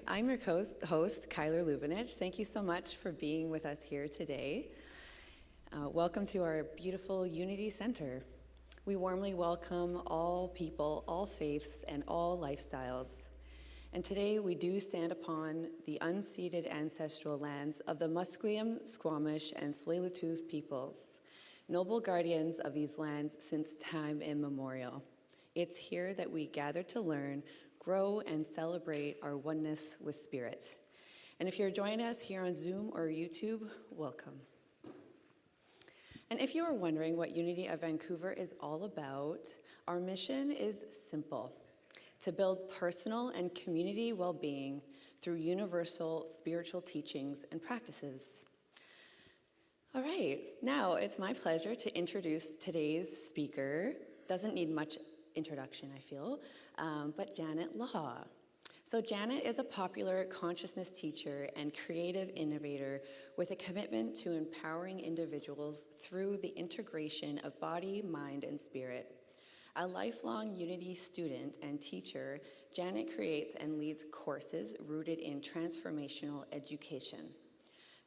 I'm your host, Kyler Lubinich. Thank you so much for being with us here today. Welcome to our beautiful Unity Center. We warmly welcome all people, all faiths, and all lifestyles. And today we do stand upon the unceded ancestral lands of the Musqueam, Squamish, and Tsleil-Waututh peoples, noble guardians of these lands since time immemorial. It's here that we gather to learn, grow, and celebrate our oneness with Spirit. And if you're joining us here on Zoom or YouTube, welcome. And if you are wondering what Unity of Vancouver is all about, our mission is simple: to build personal and community well-being through universal spiritual teachings and practices. All right, now it's my pleasure to introduce today's speaker. Doesn't need much introduction, I feel, but Janet Law. So Janet is a popular consciousness teacher and creative innovator with a commitment to empowering individuals through the integration of body, mind, and spirit. A lifelong Unity student and teacher, Janet creates and leads courses rooted in transformational education.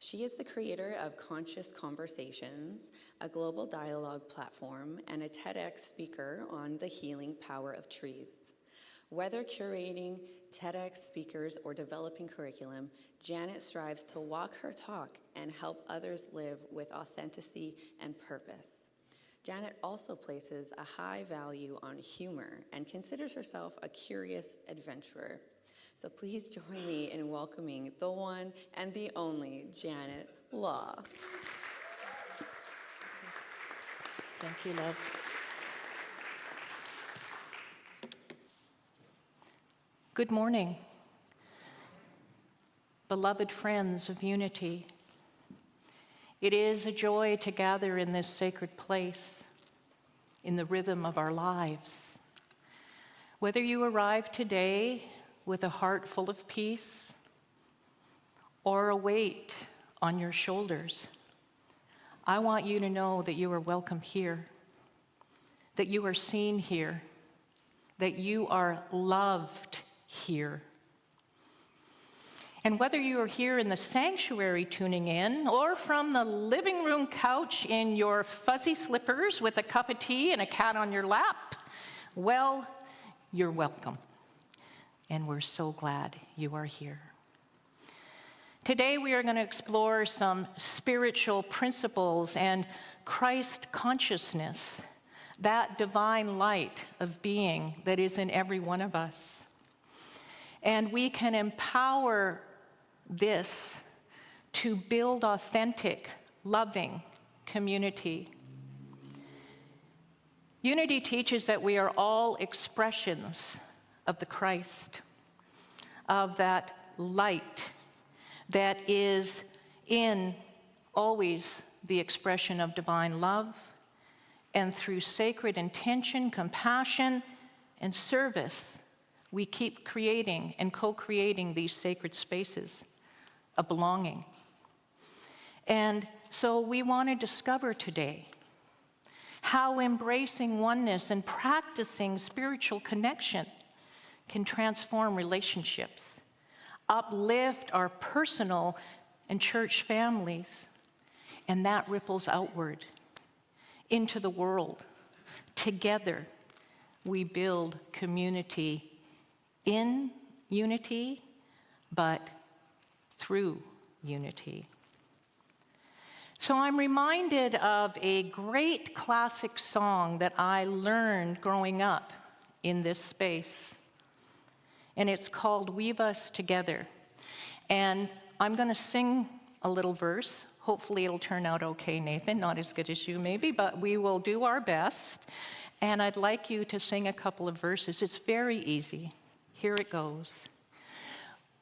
She is the creator of Conscious Conversations, a global dialogue platform, and a TEDx speaker on the healing power of trees. Whether curating TEDx speakers or developing curriculum, Janet strives to walk her talk and help others live with authenticity and purpose. Janet also places a high value on humor and considers herself a curious adventurer. So please join me in welcoming the one and the only Janet Law. Thank you, love. Good morning, beloved friends of Unity. It is a joy to gather in this sacred place, in the rhythm of our lives. Whether you arrive today with a heart full of peace or a weight on your shoulders, I want you to know that you are welcome here, that you are seen here, that you are loved here. And whether you are here in the sanctuary tuning in or from the living room couch in your fuzzy slippers with a cup of tea and a cat on your lap, well, you're welcome. And we're so glad you are here. Today we are going to explore some spiritual principles and Christ consciousness, that divine light of being that is in every one of us. And we can empower this to build authentic, loving community. Unity teaches that we are all expressions of the Christ, of that light that is in always the expression of divine love, and through sacred intention, compassion, and service, we keep creating and co-creating these sacred spaces of belonging. And so we want to discover today how embracing oneness and practicing spiritual connection can transform relationships, uplift our personal and church families, and that ripples outward into the world. Together, we build community in unity, but through unity. So I'm reminded of a great classic song that I learned growing up in this space. And it's called Weave Us Together. And I'm going to sing a little verse. Hopefully it'll turn out okay, Nathan. Not as good as you maybe, but we will do our best. And I'd like you to sing a couple of verses. It's very easy. Here it goes.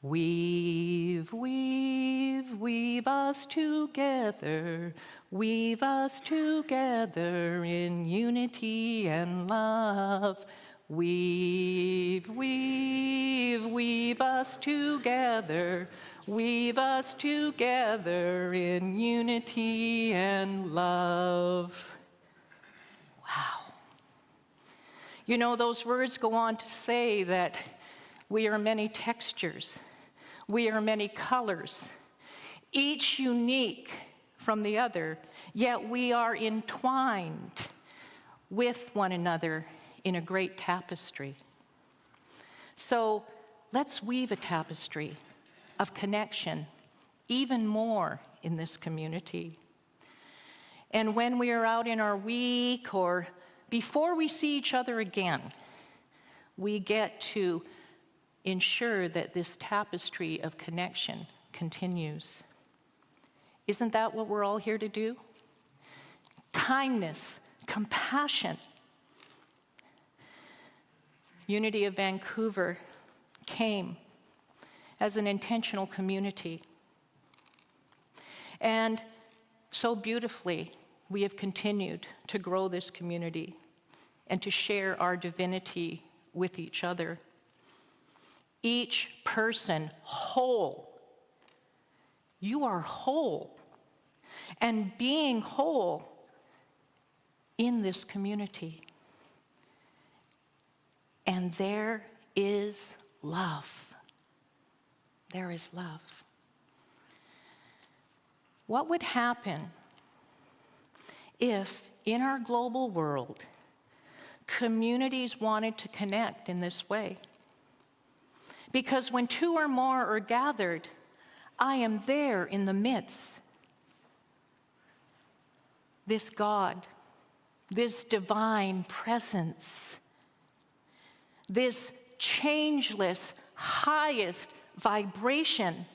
Weave, weave, weave us together. Weave us together in unity and love. Weave, weave, weave us together. Weave us together in unity and love. Wow. You know, those words go on to say that we are many textures. We are many colors, each unique from the other, yet we are entwined with one another in a great tapestry. So let's weave a tapestry of connection even more in this community. And when we are out in our week or before we see each other again, we get to ensure that this tapestry of connection continues. Isn't that what we're all here to do? Kindness, compassion. Unity of Vancouver came as an intentional community. And so beautifully, we have continued to grow this community and to share our divinity with each other. Each person whole. You are whole. And being whole in this community. And there is love. There is love. What would happen if, in our global world, communities wanted to connect in this way? Because when two or more are gathered, I am there in the midst. This God, this divine presence, this changeless, highest vibration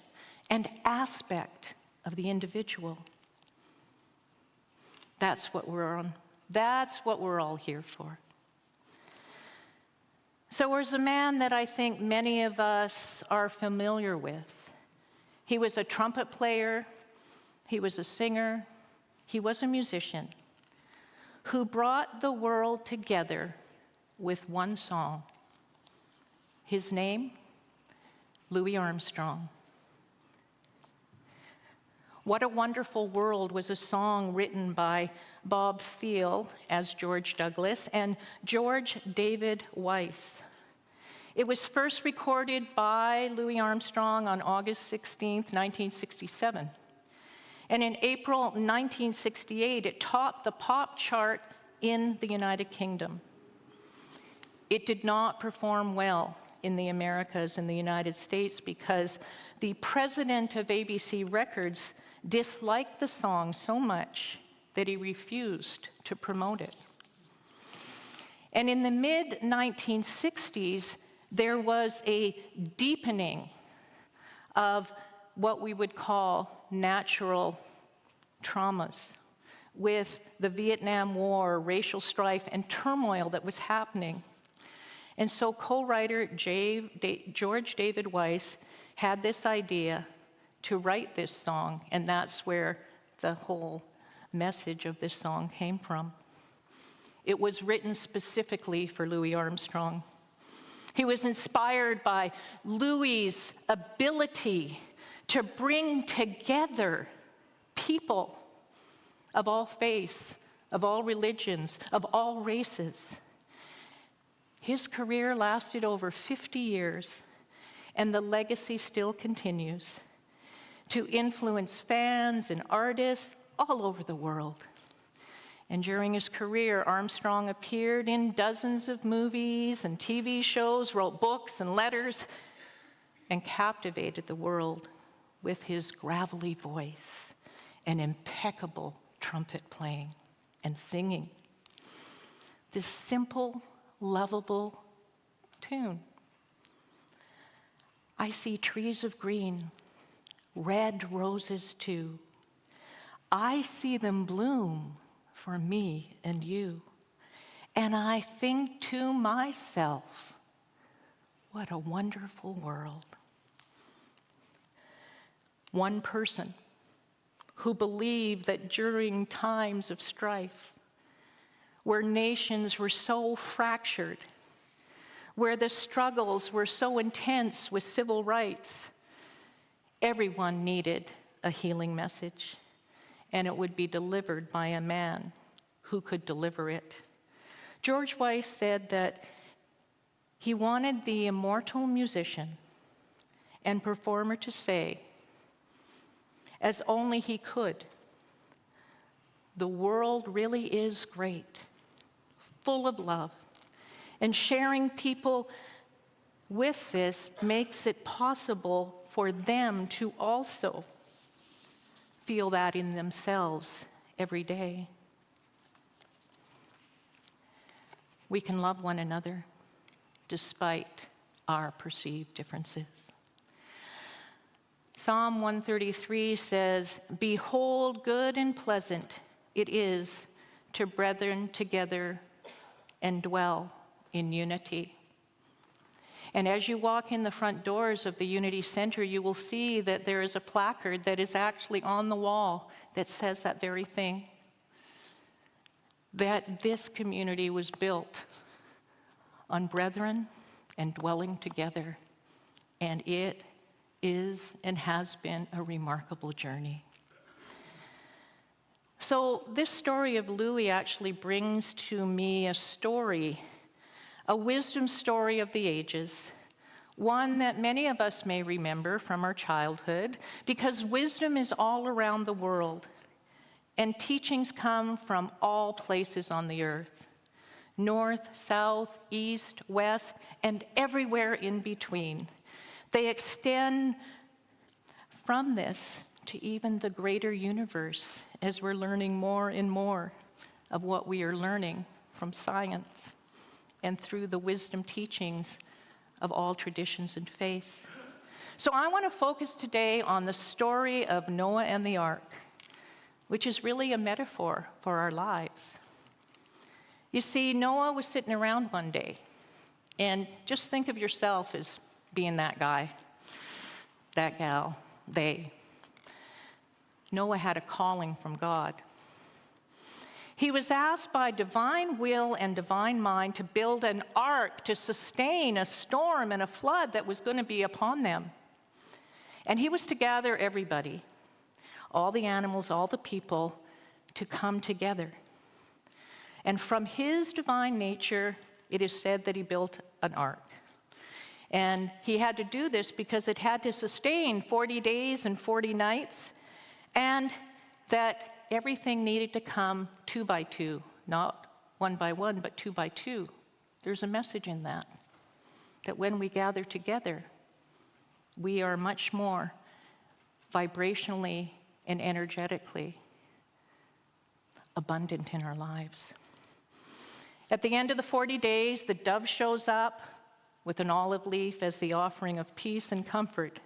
and aspect of the individual. That's what we're on. That's what we're all here for. So there's a man that I think many of us are familiar with. He was a trumpet player, he was a singer, he was a musician who brought the world together with one song. His name, Louis Armstrong. What a Wonderful World was a song written by Bob Thiele as George Douglas and George David Weiss. It was first recorded by Louis Armstrong on August 16th, 1967. And in April 1968, it topped the pop chart in the United Kingdom. It did not perform well in the Americas and the United States because the president of ABC Records disliked the song so much that he refused to promote it. And in the mid-1960s, there was a deepening of what we would call natural traumas with the Vietnam War, racial strife, and turmoil that was happening. And so co-writer George David Weiss had this idea to write this song, and that's where the whole message of this song came from. It was written specifically for Louis Armstrong. He was inspired by Louis's ability to bring together people of all faiths, of all religions, of all races. His career lasted over 50 years, and the legacy still continues to influence fans and artists all over the world. And during his career, Armstrong appeared in dozens of movies and TV shows, wrote books and letters, and captivated the world with his gravelly voice and impeccable trumpet playing and singing. This simple, lovable tune. I see trees of green, red roses too. I see them bloom for me and you. And I think to myself, what a wonderful world. One person who believed that during times of strife, where nations were so fractured, where the struggles were so intense with civil rights, everyone needed a healing message, and it would be delivered by a man who could deliver it. George Weiss said that he wanted the immortal musician and performer to say, as only he could, the world really is great, full of love, and sharing people with this makes it possible for them to also feel that in themselves every day. We can love one another despite our perceived differences. Psalm 133 says, "Behold, good and pleasant it is to brethren together and dwell in unity." And as you walk in the front doors of the Unity Center, you will see that there is a placard that is actually on the wall that says that very thing. That this community was built on brethren and dwelling together. And it is and has been a remarkable journey. So this story of Louis actually brings to me a story, a wisdom story of the ages, one that many of us may remember from our childhood, because wisdom is all around the world, and teachings come from all places on the earth, north, south, east, west, and everywhere in between. They extend from this to even the greater universe as we're learning more and more of what we are learning from science and through the wisdom teachings of all traditions and faiths. So I want to focus today on the story of Noah and the ark, which is really a metaphor for our lives. You see, Noah was sitting around one day, and just think of yourself as being that guy, that gal, they. Noah had a calling from God. He was asked by divine will and divine mind to build an ark to sustain a storm and a flood that was going to be upon them. And he was to gather everybody, all the animals, all the people, to come together. And from his divine nature, it is said that he built an ark. And he had to do this because it had to sustain 40 days and 40 nights, and that everything needed to come 2 by 2, not 1 by 1, but 2 by 2. There's a message in that when we gather together, we are much more vibrationally and energetically abundant in our lives. At the end of the 40 days, the dove shows up with an olive leaf as the offering of peace and comfort,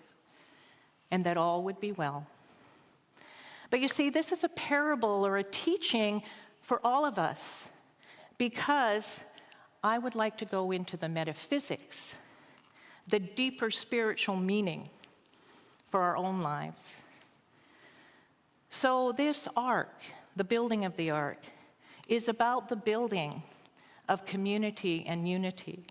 and that all would be well. But you see, this is a parable or a teaching for all of us, because I would like to go into the metaphysics, the deeper spiritual meaning for our own lives. So this ark, the building of the ark, is about the building of community and unity.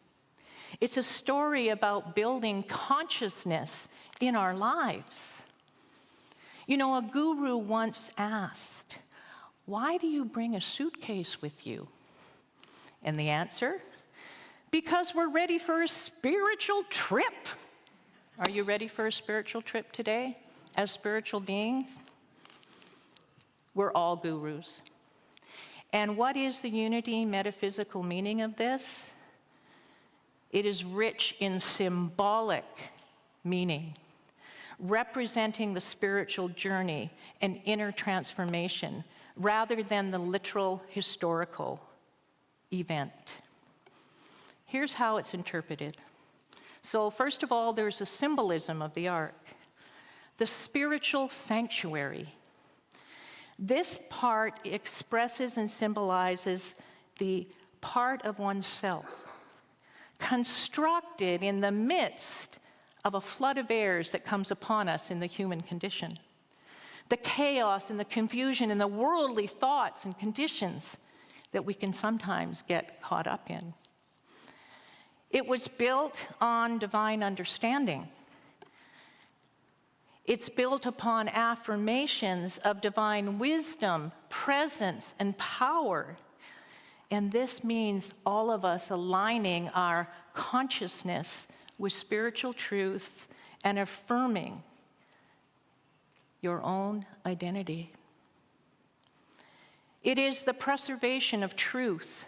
It's a story about building consciousness in our lives. You know, a guru once asked, "Why do you bring a suitcase with you?" And the answer, "Because we're ready for a spiritual trip." Are you ready for a spiritual trip today as spiritual beings? We're all gurus. And what is the unity metaphysical meaning of this? It is rich in symbolic meaning, representing the spiritual journey and inner transformation rather than the literal historical event. Here's how it's interpreted. So first of all, there's a symbolism of the ark, the spiritual sanctuary. This part expresses and symbolizes the part of oneself constructed in the midst of a flood of airs that comes upon us in the human condition. The chaos and the confusion and the worldly thoughts and conditions that we can sometimes get caught up in. It was built on divine understanding. It's built upon affirmations of divine wisdom, presence, and power. And this means all of us aligning our consciousness with spiritual truth and affirming your own identity. It is the preservation of truth.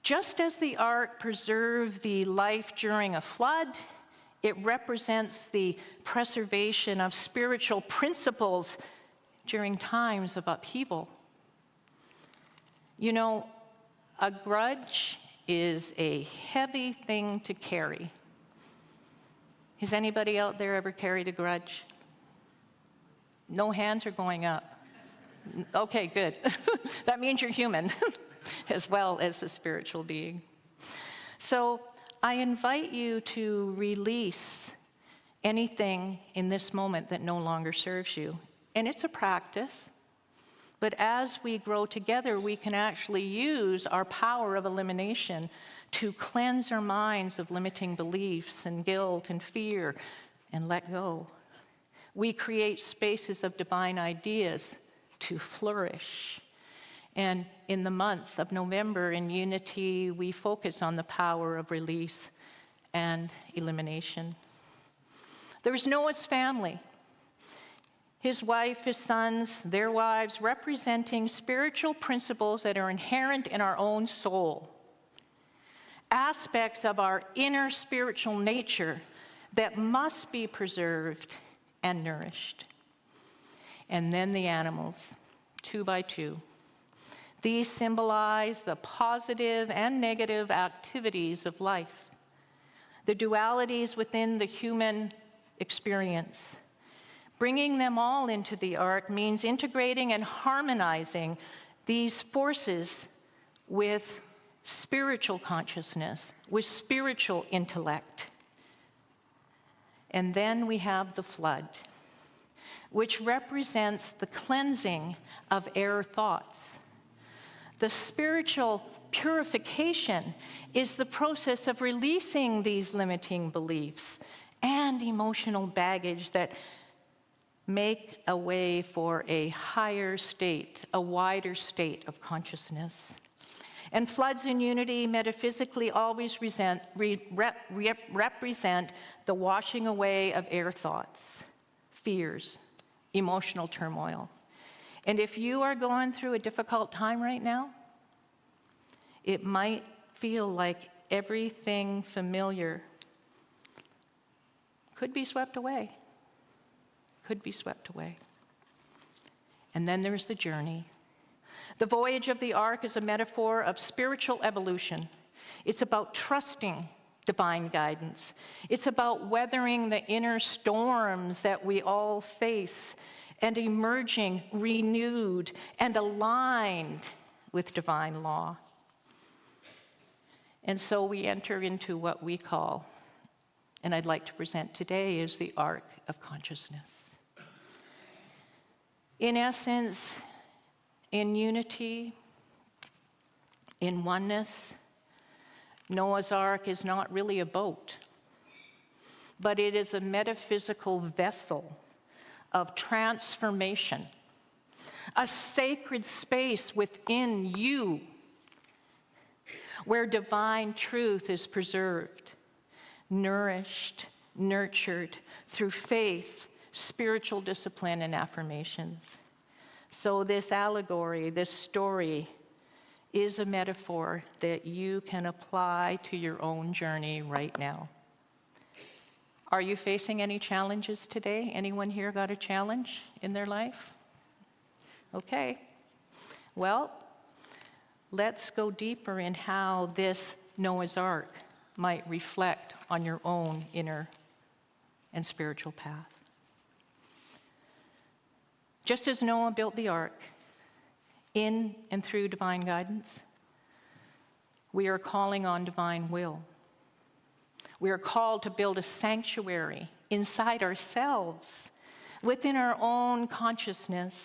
Just as the ark preserved the life during a flood, it represents the preservation of spiritual principles during times of upheaval. You know, a grudge is a heavy thing to carry. Has anybody out there ever carried a grudge? No hands are going up. Okay, good. That means you're human as well as a spiritual being. So I invite you to release anything in this moment that no longer serves you. And it's a practice. But as we grow together, we can actually use our power of elimination to cleanse our minds of limiting beliefs and guilt and fear and let go. We create spaces of divine ideas to flourish. And in the month of November in Unity, we focus on the power of release and elimination. There's Noah's family. His wife, his sons, their wives, representing spiritual principles that are inherent in our own soul. Aspects of our inner spiritual nature that must be preserved and nourished. And then the animals, 2 by 2. These symbolize the positive and negative activities of life, the dualities within the human experience. Bringing them all into the ark means integrating and harmonizing these forces with spiritual consciousness, with spiritual intellect. And then we have the flood, which represents the cleansing of error thoughts. The spiritual purification is the process of releasing these limiting beliefs and emotional baggage that make a way for a higher state, a wider state of consciousness. And floods in unity metaphysically always represent the washing away of error thoughts, fears, emotional turmoil. And if you are going through a difficult time right now, it might feel like everything familiar could be swept away. Could be swept away. And then there's the journey. The voyage of the ark is a metaphor of spiritual evolution. It's about trusting divine guidance. It's about weathering the inner storms that we all face and emerging renewed and aligned with divine law. And so we enter into what we call, and I'd like to present today, is the ark of consciousness. In essence, in unity, in oneness, Noah's Ark is not really a boat, but it is a metaphysical vessel of transformation, a sacred space within you where divine truth is preserved, nourished, nurtured through faith, spiritual discipline, and affirmations. So this allegory, this story, is a metaphor that you can apply to your own journey right now. Are you facing any challenges today? Anyone here got a challenge in their life? Okay. Well, let's go deeper in how this Noah's Ark might reflect on your own inner and spiritual path. Just as Noah built the ark in and through divine guidance, we are calling on divine will. We are called to build a sanctuary inside ourselves, within our own consciousness,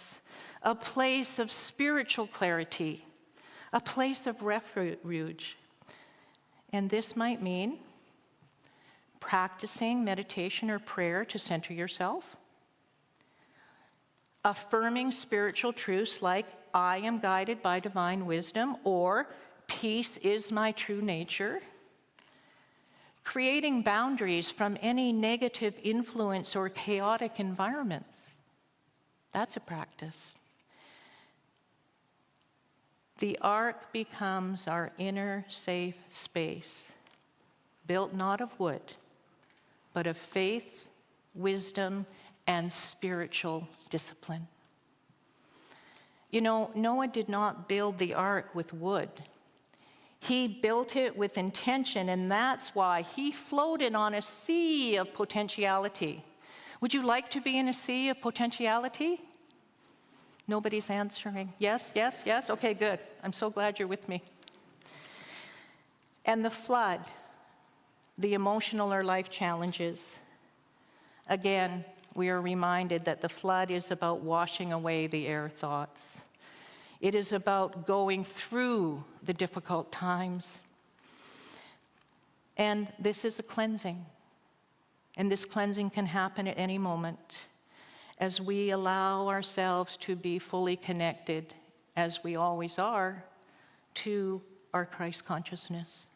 a place of spiritual clarity, a place of refuge. And this might mean practicing meditation or prayer to center yourself, affirming spiritual truths like, I am guided by divine wisdom, or peace is my true nature. creating boundaries from any negative influence or chaotic environments. That's a practice. The ark becomes our inner safe space, built not of wood, but of faith, wisdom, and spiritual discipline. You know, Noah did not build the ark with wood. He built it with intention, and that's why he floated on a sea of potentiality. Would you like to be in a sea of potentiality? Nobody's answering. Yes, yes, yes? Okay, good. I'm so glad you're with me. And the flood, the emotional or life challenges. Again, we are reminded that the flood is about washing away the error thoughts. It is about going through the difficult times. And this is a cleansing. And this cleansing can happen at any moment as we allow ourselves to be fully connected, as we always are, to our Christ consciousness,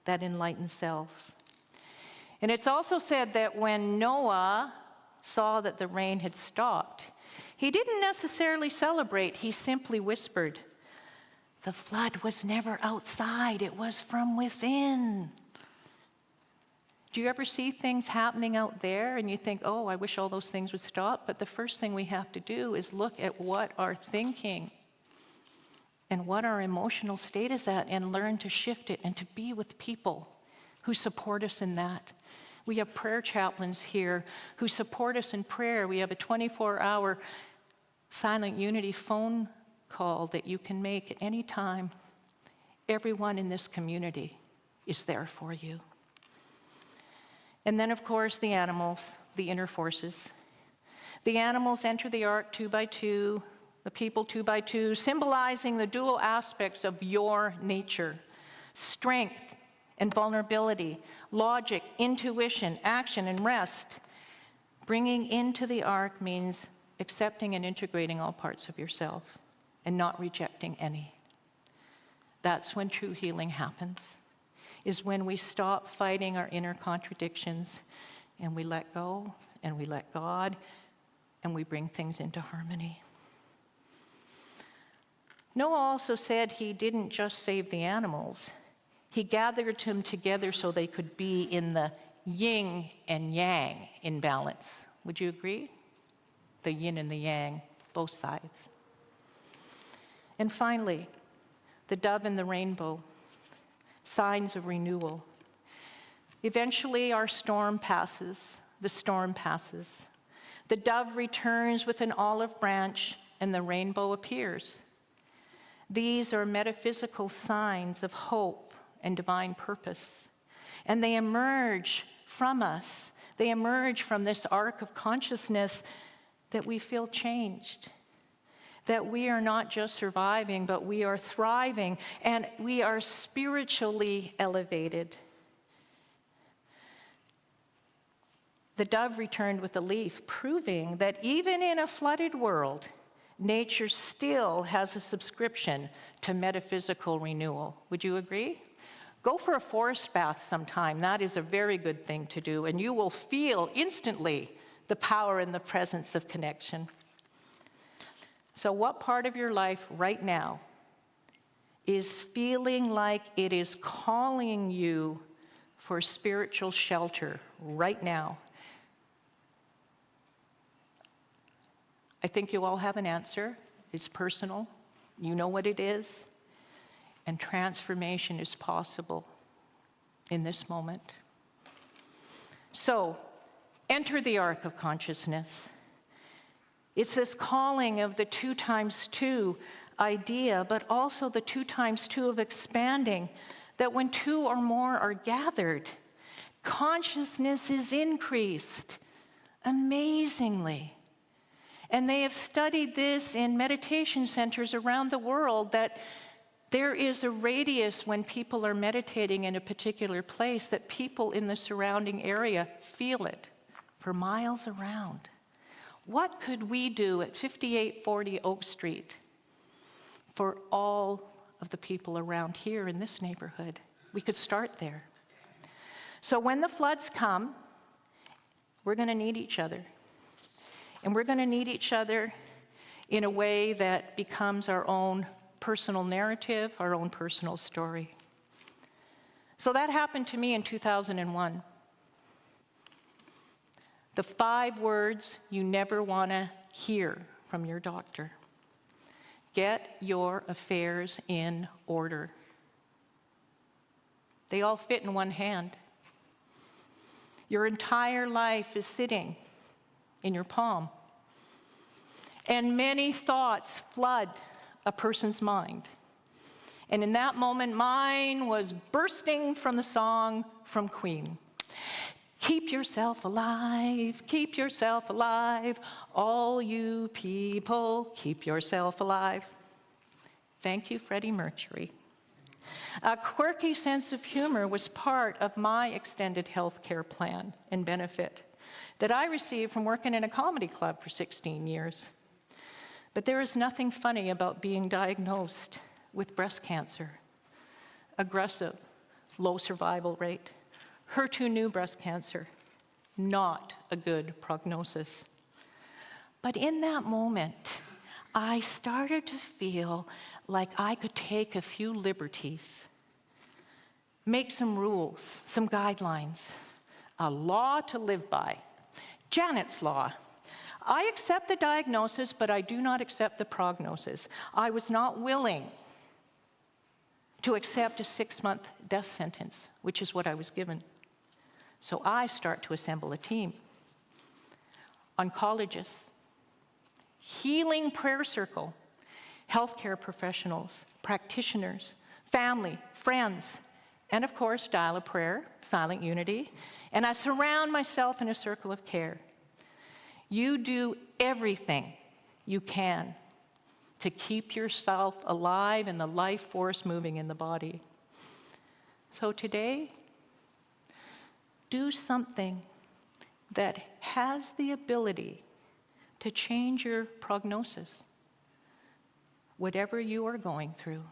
that enlightened self. And it's also said that when Noah saw that the rain had stopped, he didn't necessarily celebrate, he simply whispered, "The flood was never outside, it was from within." Do you ever see things happening out there and you think, oh, I wish all those things would stop? But the first thing we have to do is look at what our thinking and what our emotional state is at and learn to shift it and to be with people who support us in that. We have prayer chaplains here who support us in prayer. We have a 24-hour silent unity phone call that you can make at any time. Everyone in this community is there for you. And then, of course, the animals, the inner forces. The animals enter the ark 2 by 2, the people 2 by 2, symbolizing the dual aspects of your nature: strength and vulnerability, logic, intuition, action, and rest. Bringing into the ark means accepting and integrating all parts of yourself and not rejecting any. That's when true healing happens, is when we stop fighting our inner contradictions and we let go and we let God and we bring things into harmony. Noah also said he didn't just save the animals. He gathered them together so they could be in the yin and yang in balance. Would you agree? The yin and the yang, both sides. And finally, the dove and the rainbow, signs of renewal. Eventually, our storm passes. The storm passes. The dove returns with an olive branch, and the rainbow appears. These are metaphysical signs of hope and divine purpose. And they emerge from us. They emerge from this arc of consciousness that we feel changed. That we are not just surviving, but we are thriving, and we are spiritually elevated. The dove returned with a leaf, proving that even in a flooded world, nature still has a subscription to metaphysical renewal. Would you agree? Go for a forest bath sometime. That is a very good thing to do, and you will feel instantly the power and the presence of connection. So what part of your life right now is feeling like it is calling you for spiritual shelter right now? I think you all have an answer. It's personal. You know what it is. And transformation is possible in this moment. So, enter the arc of consciousness. It's this calling of the 2 times 2 idea, but also the 2 times 2 of expanding, that when 2 or more are gathered, consciousness is increased amazingly. And they have studied this in meditation centers around the world, that there is a radius when people are meditating in a particular place that people in the surrounding area feel it for miles around. What could we do at 5840 Oak Street for all of the people around here in this neighborhood? We could start there. So when the floods come, we're going to need each other. And we're going to need each other in a way that becomes our own personal narrative, our own personal story. So that happened to me in 2001. The 5 words you never want to hear from your doctor. Get your affairs in order. They all fit in one hand. Your entire life is sitting in your palm. And many thoughts flood a person's mind. And in that moment, mine was bursting from the song from Queen. Keep yourself alive, all you people, keep yourself alive. Thank you, Freddie Mercury. A quirky sense of humor was part of my extended health care plan and benefit that I received from working in a comedy club for 16 years. But there is nothing funny about being diagnosed with breast cancer, aggressive, low survival rate, HER2 breast cancer, not a good prognosis. But in that moment, I started to feel like I could take a few liberties, make some rules, some guidelines, a law to live by. Janet's Law. I accept the diagnosis, but I do not accept the prognosis. I was not willing to accept a 6-month death sentence, which is what I was given. So I start to assemble a team. Oncologists, healing prayer circle, healthcare professionals, practitioners, family, friends, and of course, dial a prayer, silent unity, and I surround myself in a circle of care. You do everything you can to keep yourself alive and the life force moving in the body. So today, do something that has the ability to change your prognosis, whatever you are going through.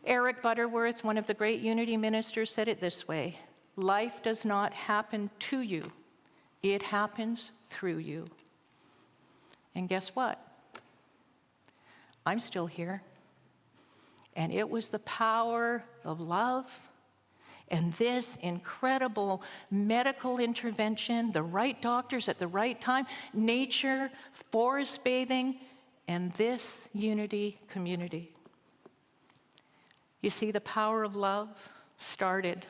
Eric Butterworth, one of the great Unity ministers, said it this way: life does not happen to you, it happens through you. And guess what? I'm still here. And it was the power of love and this incredible medical intervention, the right doctors at the right time, nature, forest bathing, and this Unity community. You see, the power of love started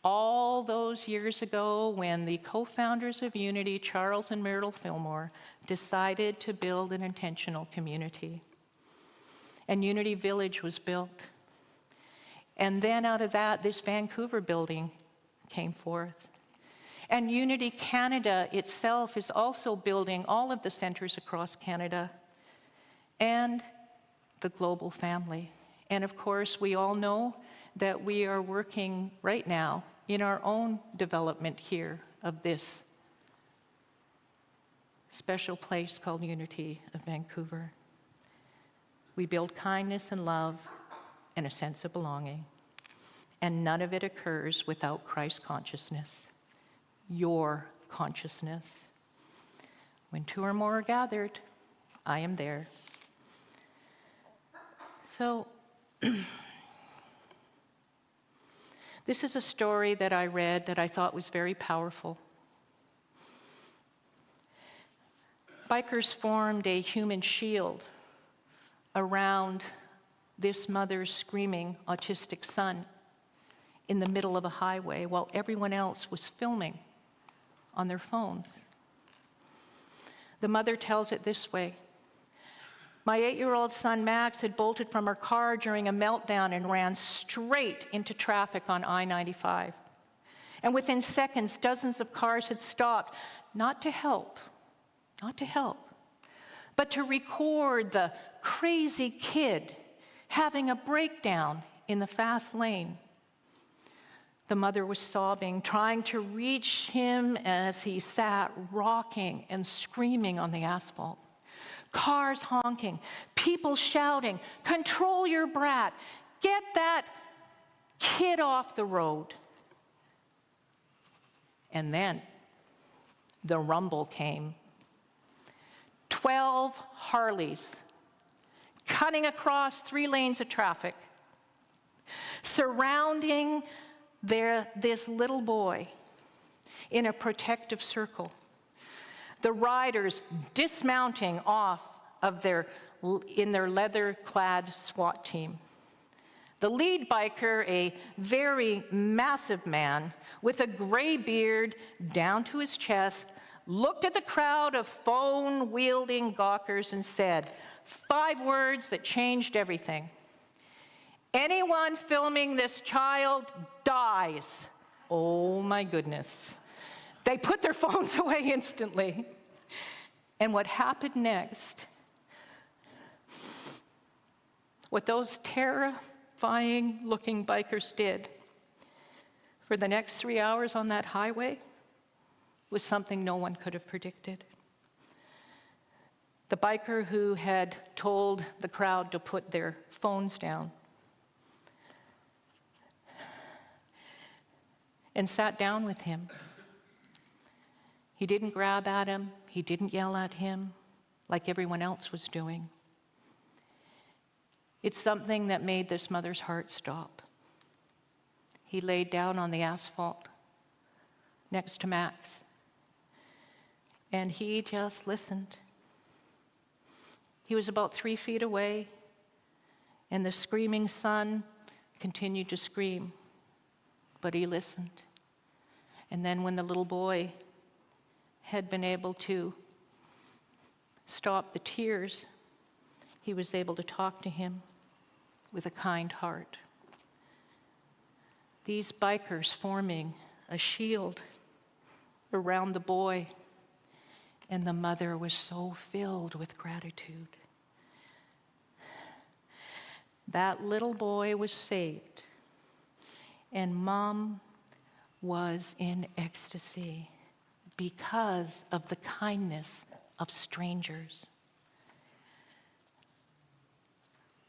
all those years ago when the co-founders of Unity, Charles and Myrtle Fillmore, decided to build an intentional community. And Unity Village was built. And then out of that, this Vancouver building came forth. And Unity Canada itself is also building all of the centers across Canada and the global family. And of course, we all know that we are working right now in our own development here of this special place called Unity of Vancouver. We build kindness and love and a sense of belonging. And none of it occurs without Christ consciousness, your consciousness. When 2 or more are gathered, I am there. So, this is a story that I read that I thought was very powerful. Bikers formed a human shield around this mother's screaming autistic son in the middle of a highway while everyone else was filming on their phones. The mother tells it this way: my 8-year-old son Max had bolted from her car during a meltdown and ran straight into traffic on I-95. And within seconds, dozens of cars had stopped, not to help, but to record the crazy kid having a breakdown in the fast lane. The mother was sobbing, trying to reach him as he sat rocking and screaming on the asphalt. Cars honking, people shouting, "Control your brat, get that kid off the road." And then the rumble came. 12 Harleys cutting across 3 lanes of traffic, surrounding this little boy in a protective circle. The riders dismounting off of in their leather-clad SWAT team. The lead biker, a very massive man with a gray beard down to his chest, looked at the crowd of phone-wielding gawkers and said 5 words that changed everything. Anyone filming this child dies. Oh my goodness. They put their phones away instantly. And what happened next, what those terrifying-looking bikers did for the next 3 hours on that highway was something no one could have predicted. The biker who had told the crowd to put their phones down and sat down with him. He didn't grab at him. He didn't yell at him like everyone else was doing. It's something that made this mother's heart stop. He laid down on the asphalt next to Max, and he just listened. He was about 3 feet away, and the screaming son continued to scream, but he listened. And then when the little boy had been able to stop the tears, he was able to talk to him with a kind heart. These bikers forming a shield around the boy, and the mother was so filled with gratitude. That little boy was saved, and Mom was in ecstasy because of the kindness of strangers.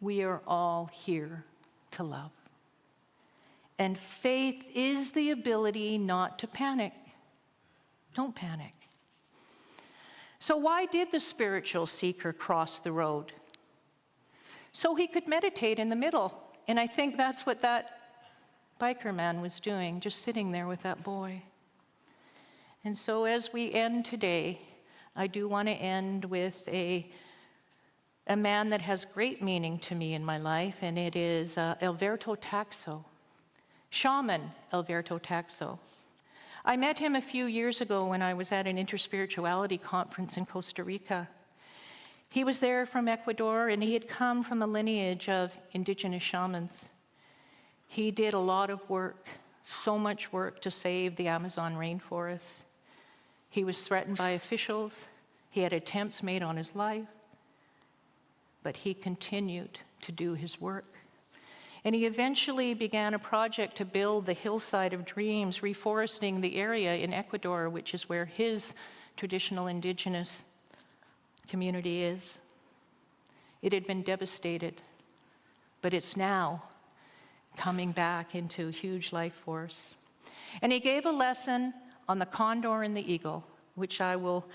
We are all here to love. And faith is the ability not to panic. Don't panic. So why did the spiritual seeker cross the road? So he could meditate in the middle. And I think that's what that biker man was doing, just sitting there with that boy. And so as we end today, I do want to end with a man that has great meaning to me in my life, and it is Alberto Taxo, shaman Alberto Taxo. I met him a few years ago when I was at an interspirituality conference in Costa Rica. He was there from Ecuador, and he had come from a lineage of indigenous shamans. He did a lot of work, so much work to save the Amazon rainforest. He was threatened by officials. He had attempts made on his life, but he continued to do his work. And he eventually began a project to build the Hillside of Dreams, reforesting the area in Ecuador, which is where his traditional indigenous community is. It had been devastated, but it's now coming back into huge life force. And he gave a lesson on the condor and the eagle, which I will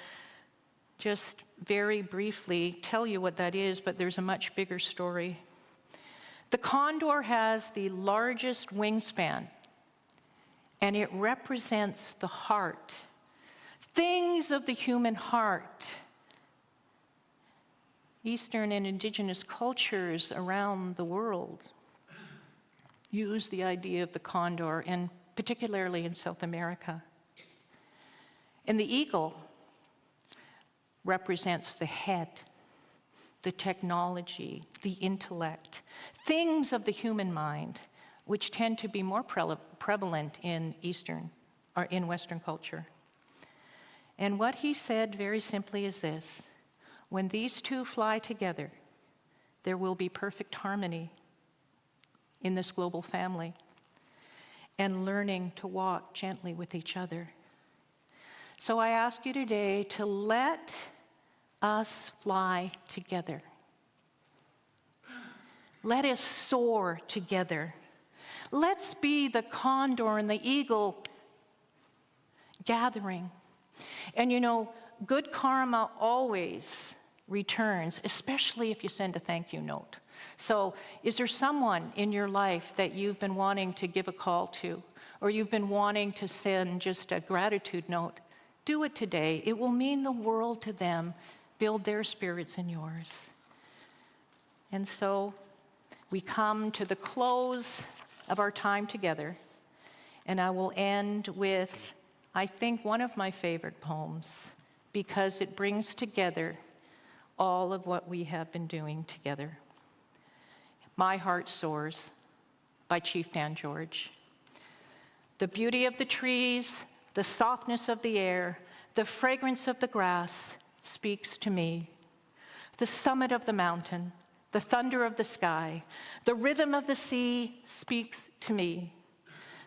just very briefly tell you what that is, but there's a much bigger story. The condor has the largest wingspan, and it represents the heart, things of the human heart. Eastern and indigenous cultures around the world use the idea of the condor, and particularly in South America. And the eagle represents the head, the technology, the intellect, things of the human mind, which tend to be more prevalent in Eastern or in Western culture. And what he said very simply is this: when these two fly together, there will be perfect harmony in this global family, and learning to walk gently with each other. So I ask you today to let us fly together. Let us soar together. Let's be the condor and the eagle, gathering. And you know, good karma always returns, especially if you send a thank you note. So is there someone in your life that you've been wanting to give a call to, or you've been wanting to send just a gratitude note? Do it today. It will mean the world to them. Build their spirits in yours. And so we come to the close of our time together, and I will end with, I think, one of my favorite poems, because it brings together all of what we have been doing together. My Heart Soars by Chief Dan George. The beauty of the trees, the softness of the air, the fragrance of the grass speaks to me. The summit of the mountain, the thunder of the sky, the rhythm of the sea speaks to me.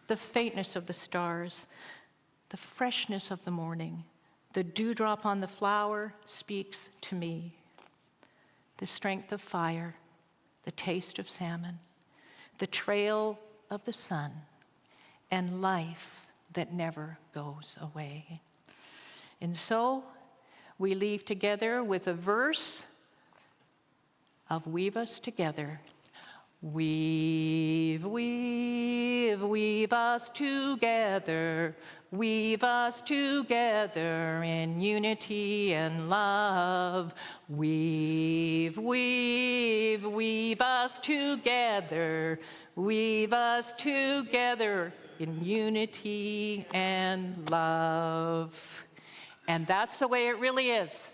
The faintness of the stars, the freshness of the morning, the dewdrop on the flower speaks to me. The strength of fire, the taste of salmon, the trail of the sun, and life that never goes away. And so we leave together with a verse of Weave Us Together. Weave, weave, weave us together. Weave us together in unity and love. Weave, weave, weave us together. Weave us together in unity and love. And that's the way it really is.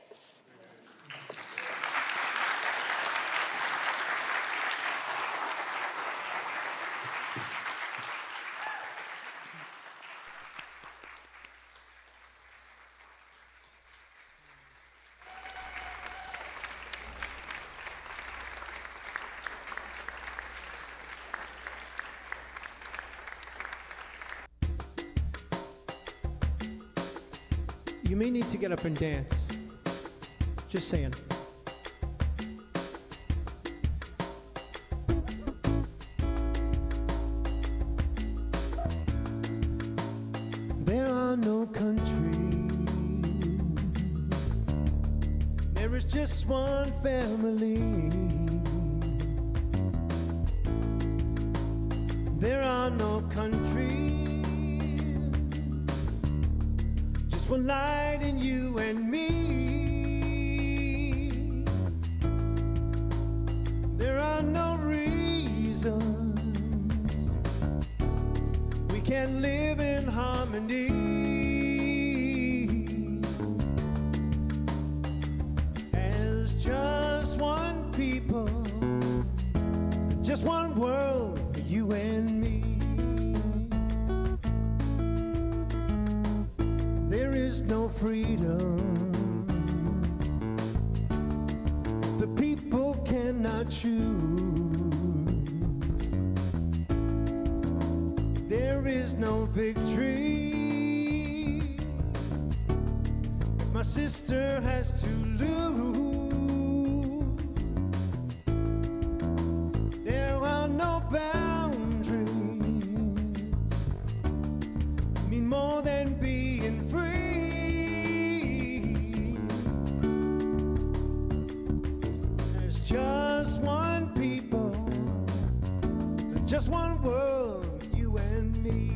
You may need to get up and dance. Just saying. There are no countries. There is just one family. There are no countries. Just one light in you and me. There are no reasons we can't live in harmony. As just one people, just one world, you and me. There is no freedom. The people cannot choose. There is no victory. My sister has to lose. There are no boundaries. Mean more than being free. There's just one people, just one world, you and me.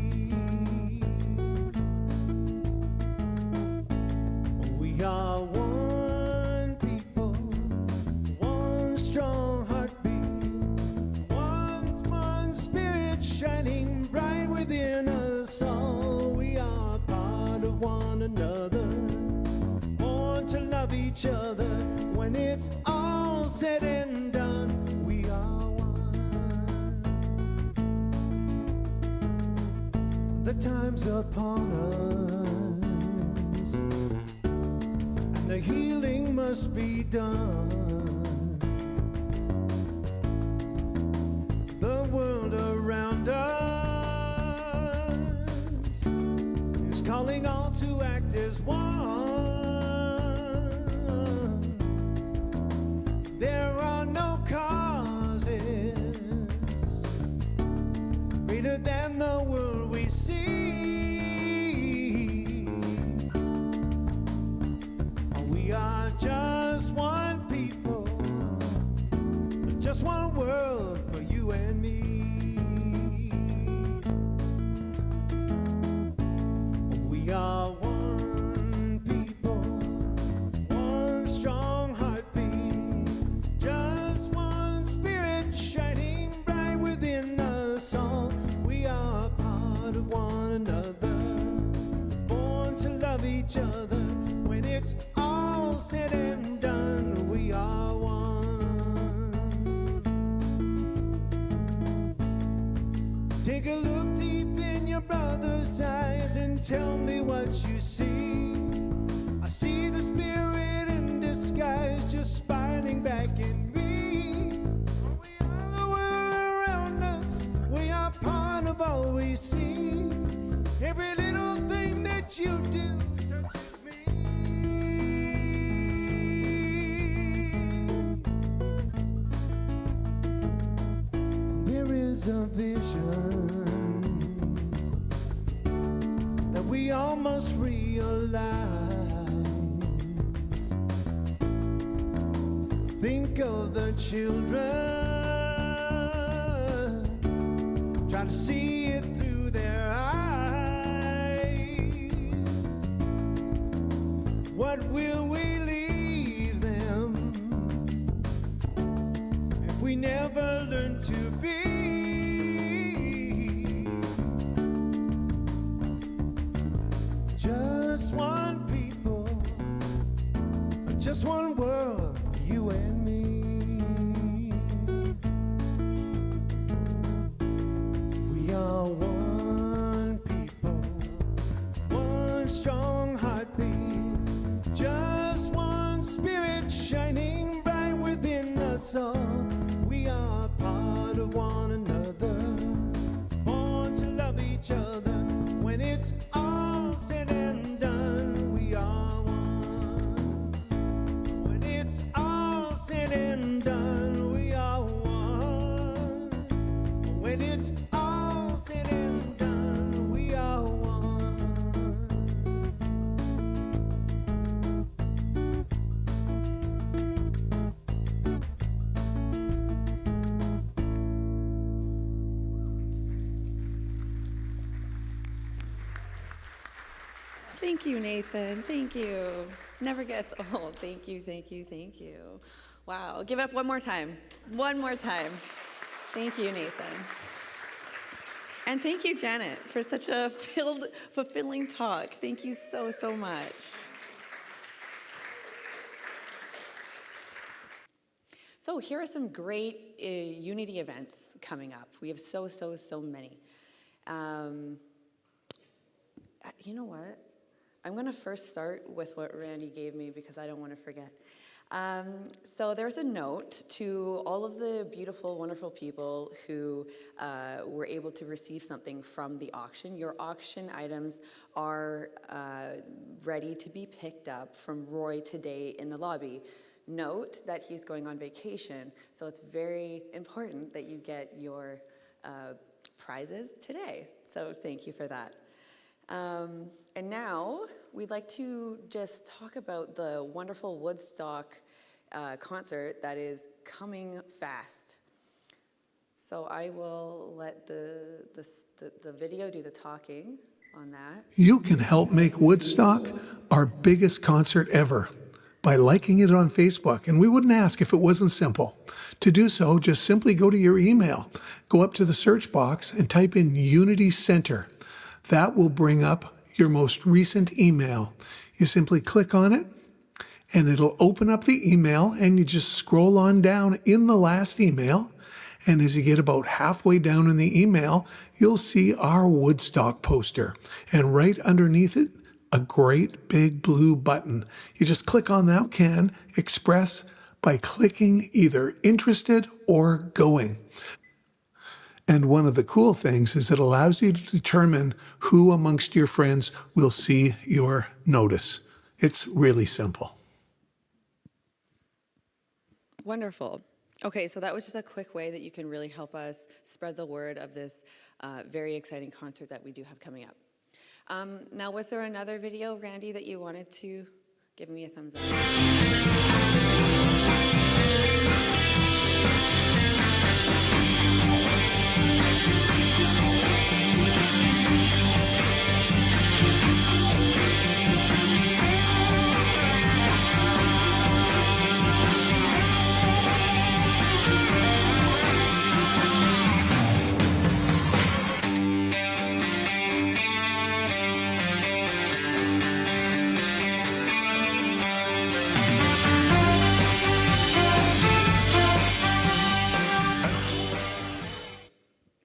We are one people, one strong heartbeat, one spirit shining bright within us all. We are part of one another, born to love each other. When it's all said and done, we are one. The time's upon us, and the healing must be done. The world around us is calling all to act as one. There are no causes greater than the world we see. We are just one people, just one world for you and me. We are one people, one strong heartbeat, just one spirit shining bright within us all. We are part of one another, born to love each other. When it's all said and done, we are one. Take a look deep in your brother's eyes and tell me what you see. I see the spirit in disguise just smiling back in me. We are the world around us, we are part of all we see. Every little thing that you do touches me. There is a vision that we all must realize. Think of the children, try to see it through their eyes. What will we leave them if we never learn to be just one people, just one world, you and me. We are one people, one strong heartbeat, just one spirit shining bright within us all. We are part of one another, born to love each other. When it's all said and done, we are one. When it's all said and done, we are one. When it's all said and done, we are one. Thank you, Nathan. Thank you. Never gets old. Thank you, thank you, thank you. Wow. Give it up one more time. One more time. Thank you, Nathan. And thank you, Janet, for such a fulfilling talk. Thank you so, so much. So here are some great unity events coming up. We have so many. You know what? I'm going to first start with what Randy gave me because I don't want to forget. So there's a note to all of the beautiful, wonderful people who were able to receive something from the auction. Your auction items are ready to be picked up from Roy today in the lobby. Note that he's going on vacation, so it's very important that you get your prizes today. So thank you for that. And now we'd like to just talk about the wonderful Woodstock concert that is coming fast. So I will let the video do the talking on that. You can help make Woodstock our biggest concert ever by liking it on Facebook, and we wouldn't ask if it wasn't simple. To do so, just simply go to your email, go up to the search box and type in Unity Center. That will bring up your most recent email. You simply click on it and it'll open up the email, and you just scroll on down in the last email. And as you get about halfway down in the email, you'll see our Woodstock poster. And right underneath it, a great big blue button. You just click on that, can express by clicking either interested or going. And one of the cool things is it allows you to determine who amongst your friends will see your notice. It's really simple. Wonderful. Okay, so that was just a quick way that you can really help us spread the word of this very exciting concert that we do have coming up. Now, was there another video, Randy, that you wanted to Give me a thumbs up.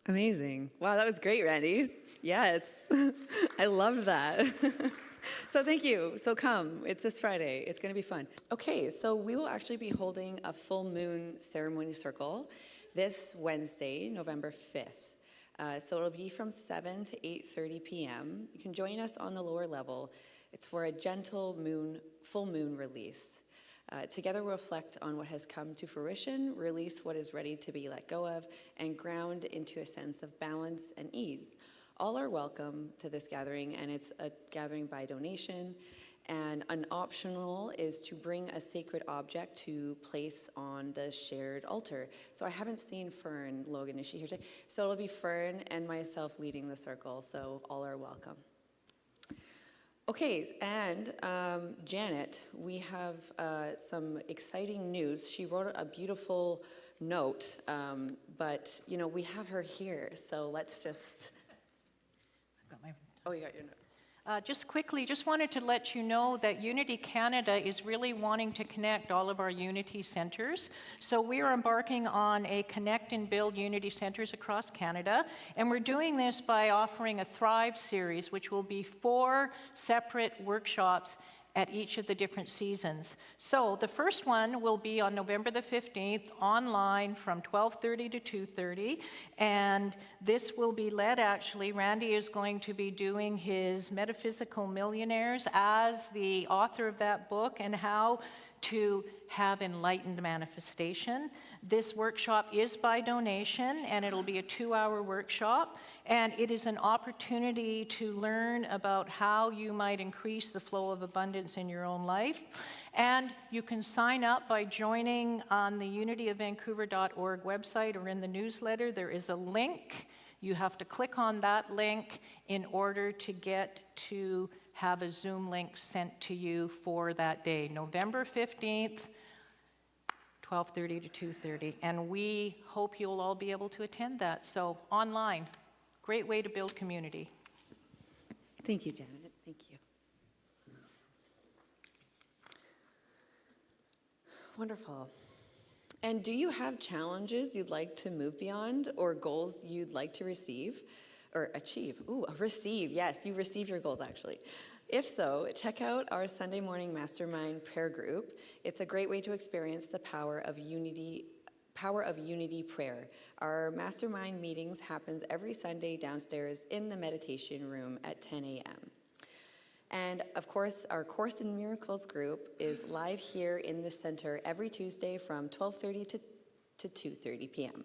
Amazing. Wow, that was great, Randy. Yes, I loved that. So thank you. So come. It's this Friday. It's going to be fun. Okay, so we will actually be holding a full moon ceremony circle this Wednesday, November 5th. So it'll be from 7 to 8:30 p.m. You can join us on the lower level. It's for a gentle full moon release. Together we'll reflect on what has come to fruition, release what is ready to be let go of, and ground into a sense of balance and ease. All are welcome to this gathering, and it's a gathering by donation. And an optional is to bring a sacred object to place on the shared altar. So I haven't seen Fern. Logan, is she here today? So it'll be Fern and myself leading the circle, so all are welcome. Okay, and Janet, we have some exciting news. She wrote a beautiful note, but we have her here, so let's just. I've got my. Oh, you got your note. Just quickly, just wanted to let you know that Unity Canada is really wanting to connect all of our Unity centers. So we are embarking on a Connect and Build Unity centers across Canada, and we're doing this by offering a Thrive series, which will be 4 separate workshops at each of the different seasons. So the first one will be on November the 15th, online from 12:30 to 2:30, and this will be led, actually, Randy is going to be doing his Metaphysical Millionaires as the author of that book, and how to have enlightened manifestation. This workshop is by donation, and it'll be a 2-hour workshop, and it is an opportunity to learn about how you might increase the flow of abundance in your own life. And you can sign up by joining on the unityofvancouver.org website or in the newsletter. There is a link. You have to click on that link in order to get to have a Zoom link sent to you for that day, November 15th, 12:30 to 2:30. And we hope you'll all be able to attend that. So online, great way to build community. Thank you, Janet. Thank you. Wonderful. And do you have challenges you'd like to move beyond, or goals you'd like to receive or achieve? Ooh, receive. Yes, you receive your goals, actually. If so, check out our Sunday morning mastermind prayer group. It's a great way to experience the power of unity prayer. Our mastermind meetings happens every Sunday downstairs in the meditation room at 10 a.m. And of course, our Course in Miracles group is live here in the center every Tuesday from 12:30 to 2:30 p.m.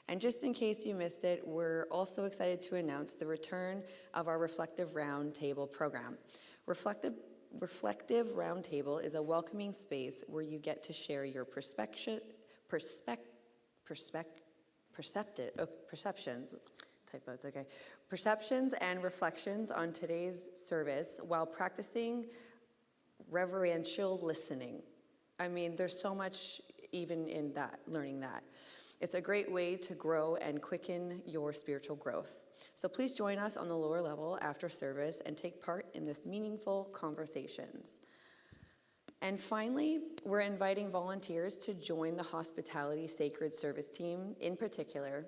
And just in case you missed it, we're also excited to announce the return of our Reflective Roundtable program. Reflective Roundtable is a welcoming space where you get to share your perceptions, typos, okay, perceptions and reflections on today's service while practicing reverential listening. I mean, there's so much even in that, learning that. It's a great way to grow and quicken your spiritual growth. So please join us on the lower level after service and take part in this meaningful conversations. And finally, we're inviting volunteers to join the Hospitality Sacred Service team, in particular,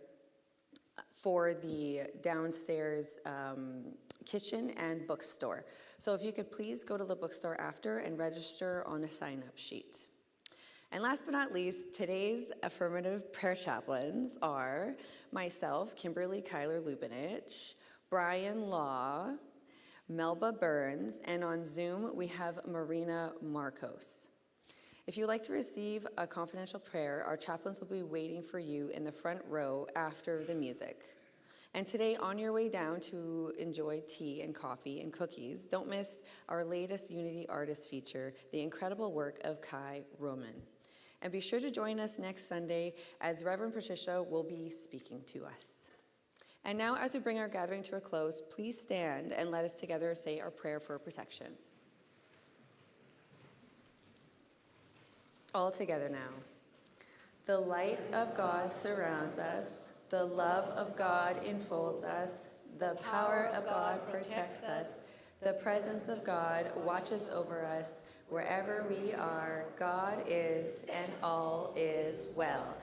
for the downstairs kitchen and bookstore. So if you could please go to the bookstore after and register on a sign-up sheet. And last but not least, today's affirmative prayer chaplains are myself, Kimberly Kyler Lubinich, Brian Law, Melba Burns, and on Zoom we have Marina Marcos. If you'd like to receive a confidential prayer, our chaplains will be waiting for you in the front row after the music. And today, on your way down to enjoy tea and coffee and cookies, don't miss our latest Unity Artist feature, the incredible work of Kai Roman. And be sure to join us next Sunday as Reverend Patricia will be speaking to us. And now, as we bring our gathering to a close, please stand and let us together say our prayer for protection. All together now. The light of God surrounds us. The love of God enfolds us. The power of God protects us. The presence of God watches over us. Wherever we are, God is, and all is well.